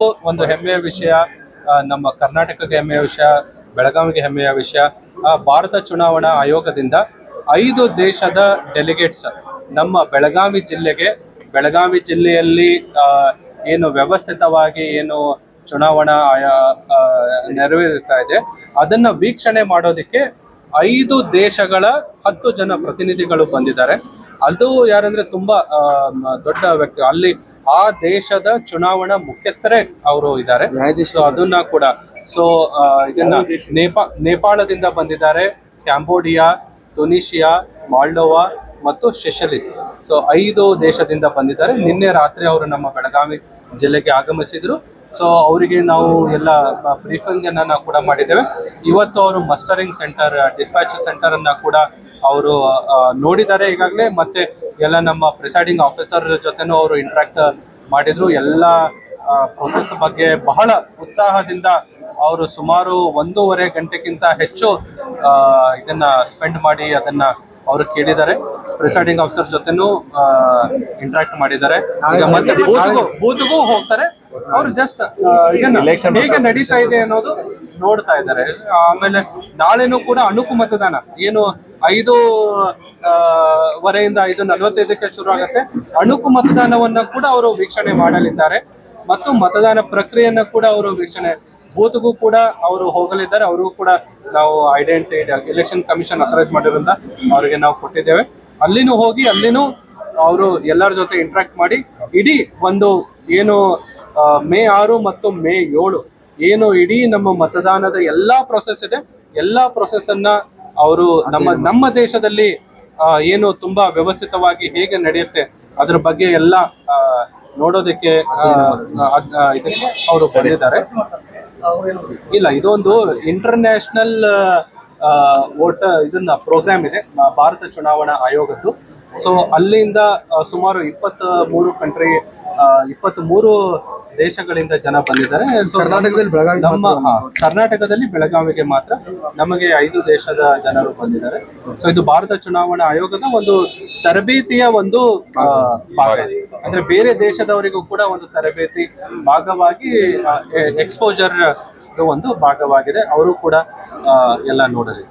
ಒಂದು ಹೆಮ್ಮೆಯ ವಿಷಯ, ನಮ್ಮ ಕರ್ನಾಟಕಕ್ಕೆ ಹೆಮ್ಮೆಯ ವಿಷಯ, ಬೆಳಗಾವಿಗೆ ಹೆಮ್ಮೆಯ ವಿಷಯ. ಭಾರತ ಚುನಾವಣಾ ಆಯೋಗದಿಂದ 5 ದೇಶದ ಡೆಲಿಗೇಟ್ಸ್ ನಮ್ಮ ಬೆಳಗಾವಿ ಜಿಲ್ಲೆಯಲ್ಲಿ ಏನು ವ್ಯವಸ್ಥಿತವಾಗಿ ಏನು ಚುನಾವಣಾ ನೆರವೇರುತ್ತಾ ಇದೆ ಅದನ್ನ ವೀಕ್ಷಣೆ ಮಾಡೋದಕ್ಕೆ 5 ದೇಶಗಳ 10 ಜನ ಪ್ರತಿನಿಧಿಗಳು ಬಂದಿದ್ದಾರೆ. ಅದು ಯಾರಂದ್ರೆ ತುಂಬಾ ದೊಡ್ಡ ವ್ಯಕ್ತಿ, ಅಲ್ಲಿ ಆ ದೇಶದ ಚುನಾವಣಾ ಮುಖ್ಯಸ್ಥರೇ ಅವರು ಇದ್ದಾರೆ. ಸೊ ಅದನ್ನ ಕೂಡ ಇದನ್ನ ನೇಪಾಳದಿಂದ ಬಂದಿದ್ದಾರೆ, ಕ್ಯಾಂಬೋಡಿಯಾ, ತುನಿಷಿಯಾ, ಮಾಲ್ಡೋವಾ ಮತ್ತು ಸೆಷಲಿಸ್. ಸೊ 5 ದೇಶದಿಂದ ಬಂದಿದ್ದಾರೆ. ನಿನ್ನೆ ರಾತ್ರಿ ಅವರು ನಮ್ಮ ಬೆಳಗಾವಿ ಜಿಲ್ಲೆಗೆ ಆಗಮಿಸಿದ್ರು. ಸೊ ಅವರಿಗೆ ನಾವು ಎಲ್ಲ ಬ್ರೀಫಿಂಗ್ ಅನ್ನ ಕೂಡ ಮಾಡಿದ್ದೇವೆ. ಇವತ್ತು ಅವರು ಮಸ್ಟರಿಂಗ್ ಸೆಂಟರ್, ಡಿಸ್ಪ್ಯಾಚ್ ಸೆಂಟರ್ ಅನ್ನ ಕೂಡ ಅವರು ನೋಡಿದ್ದಾರೆ ಈಗಾಗಲೇ. ಮತ್ತೆ ಎಲ್ಲ ನಮ್ಮ ಪ್ರಿಸೈಡಿಂಗ್ ಆಫೀಸರ್ ಜೊತೆನೂ ಅವರು ಇಂಟ್ರಾಕ್ಟ್ ಮಾಡಿದ್ರು. ಎಲ್ಲ ಪ್ರೊಸೆಸ್ ಬಗ್ಗೆ ಬಹಳ ಉತ್ಸಾಹದಿಂದ ಅವರು ಸುಮಾರು 1.5 ಗಂಟೆಗಿಂತ ಹೆಚ್ಚು ಇದನ್ನ ಸ್ಪೆಂಡ್ ಮಾಡಿ ಅದನ್ನ ಅವರು ಕೇಳಿದ್ದಾರೆ. ಪ್ರಿಸೈಡಿಂಗ್ ಆಫೀಸರ್ ಜೊತೆನೂ ಇಂಟ್ರಾಕ್ಟ್ ಮಾಡಿದ್ದಾರೆ. ಈಗ ಮತ್ತೆ ಬೂತ್ಗೂ ಹೋಗ್ತಾರೆ. ಅವರು ಜಸ್ಟ್ ಹೇಗೆ ನಡೀತಾ ಇದೆ ಅನ್ನೋದು ನೋಡ್ತಾ ಇದ್ದಾರೆ. ಆಮೇಲೆ ನಾಳೆನೂ ಕೂಡ ಅಣುಕು ಮತದಾನ ಏನು 5:45 5:45ಕ್ಕೆ ಶುರು ಆಗುತ್ತೆ. ಅಣುಕು ಮತದಾನವನ್ನ ಕೂಡ ಅವರು ವೀಕ್ಷಣೆ ಮಾಡಲಿದ್ದಾರೆ ಮತ್ತು ಮತದಾನ ಪ್ರಕ್ರಿಯೆಯನ್ನ ಕೂಡ ಅವರು ವೀಕ್ಷಣೆ, ಬೂತ್ಗೂ ಕೂಡ ಅವರು ಹೋಗಲಿದ್ದಾರೆ. ಅವರು ಕೂಡ ನಾವು ಎಲೆಕ್ಷನ್ ಕಮಿಷನ್ ಅಥರೈಸ್ ಮಾಡಿರೋದ್ರಿಂದ ಅವರಿಗೆ ನಾವು ಕೊಟ್ಟಿದ್ದೇವೆ. ಅಲ್ಲಿನೂ ಹೋಗಿ ಅಲ್ಲಿನೂ ಅವರು ಎಲ್ಲರ ಜೊತೆ ಇಂಟ್ರಾಕ್ಟ್ ಮಾಡಿ ಇಡೀ ಒಂದು ಏನು ಮೇ 6 ಮತ್ತು ಮೇ 7 ಏನು ಇಡೀ ನಮ್ಮ ಮತದಾನದ ಎಲ್ಲಾ ಪ್ರೊಸೆಸ್ ಇದೆ, ಎಲ್ಲಾ ಪ್ರೊಸೆಸ್ ಅನ್ನ ಅವರು ನಮ್ಮ ದೇಶದಲ್ಲಿ ಏನು ತುಂಬಾ ವ್ಯವಸ್ಥಿತವಾಗಿ ಹೇಗೆ ನಡೆಯುತ್ತೆ ಅದ್ರ ಬಗ್ಗೆ ಎಲ್ಲ ನೋಡೋದಕ್ಕೆ ಅವರು ಬಂದಿದ್ದಾರೆ. ಇಲ್ಲ, ಇದೊಂದು ಇಂಟರ್ನ್ಯಾಷನಲ್ ಇದನ್ನ ಪ್ರೋಗ್ರಾಮ್ ಇದೆ ಭಾರತ ಚುನಾವಣಾ ಆಯೋಗದ್ದು. ಸೊ ಅಲ್ಲಿಂದ ಸುಮಾರು 23 ದೇಶಗಳಿಂದ ಜನ ಬಂದಿದ್ದಾರೆ. ಸೊ ಕರ್ನಾಟಕದಲ್ಲಿ ಬೆಳಗಾವಿಗೆ ಮಾತ್ರ ನಮಗೆ 5 ದೇಶದ ಜನರು ಬಂದಿದ್ದಾರೆ. ಸೊ ಇದು ಭಾರತ ಚುನಾವಣಾ ಆಯೋಗದ ಒಂದು ತರಬೇತಿಯ ಒಂದು ಭಾಗ. ಅಂದ್ರೆ ಬೇರೆ ದೇಶದವರಿಗೂ ಕೂಡ ಒಂದು ತರಬೇತಿ ಭಾಗವಾಗಿ ಎಕ್ಸ್ಪೋಜರ್ ಒಂದು ಭಾಗವಾಗಿದೆ. ಅವರು ಕೂಡ ಎಲ್ಲ ನೋಡಲಿ.